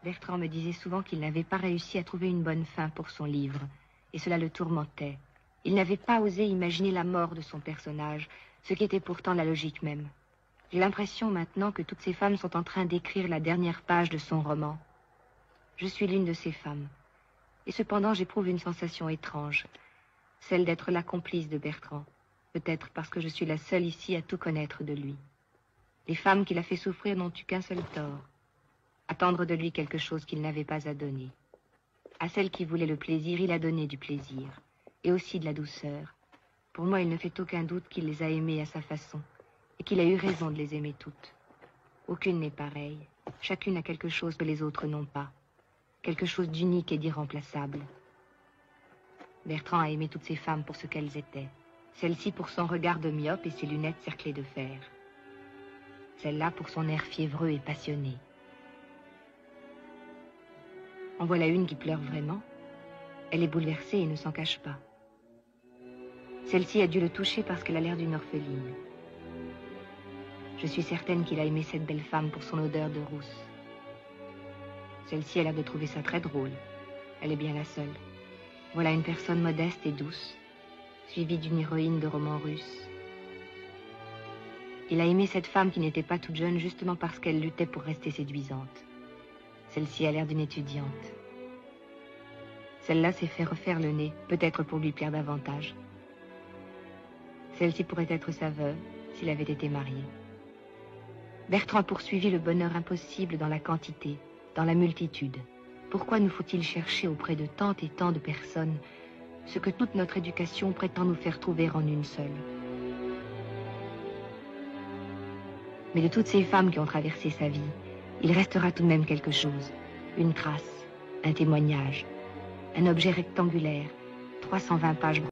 Bertrand me disait souvent qu'il n'avait pas réussi à trouver une bonne fin pour son livre, et cela le tourmentait. Il n'avait pas osé imaginer la mort de son personnage, ce qui était pourtant la logique même. J'ai l'impression maintenant que toutes ces femmes sont en train d'écrire la dernière page de son roman. Je suis l'une de ces femmes, et cependant j'éprouve une sensation étrange, celle d'être la complice de Bertrand, peut-être parce que je suis la seule ici à tout connaître de lui. Les femmes qu'il a fait souffrir n'ont eu qu'un seul tort, attendre de lui quelque chose qu'il n'avait pas à donner. À celle qui voulait le plaisir, il a donné du plaisir, et aussi de la douceur. Pour moi, il ne fait aucun doute qu'il les a aimées à sa façon, et qu'il a eu raison de les aimer toutes. Aucune n'est pareille, chacune a quelque chose que les autres n'ont pas, quelque chose d'unique et d'irremplaçable. Bertrand a aimé toutes ces femmes pour ce qu'elles étaient, celle-ci pour son regard de myope et ses lunettes cerclées de fer, celle-là pour son air fiévreux et passionné. En voilà une qui pleure vraiment. Elle est bouleversée et ne s'en cache pas. Celle-ci a dû le toucher parce qu'elle a l'air d'une orpheline. Je suis certaine qu'il a aimé cette belle femme pour son odeur de rousse. Celle-ci a l'air de trouver ça très drôle. Elle est bien la seule. Voilà une personne modeste et douce, suivie d'une héroïne de roman russe. Il a aimé cette femme qui n'était pas toute jeune justement parce qu'elle luttait pour rester séduisante. Celle-ci a l'air d'une étudiante. Celle-là s'est fait refaire le nez, peut-être pour lui plaire davantage. Celle-ci pourrait être sa veuve s'il avait été marié. Bertrand a poursuivi le bonheur impossible dans la quantité, dans la multitude. Pourquoi nous faut-il chercher auprès de tant et tant de personnes ce que toute notre éducation prétend nous faire trouver en une seule? Mais de toutes ces femmes qui ont traversé sa vie, il restera tout de même quelque chose, une trace, un témoignage, un objet rectangulaire, 320 pages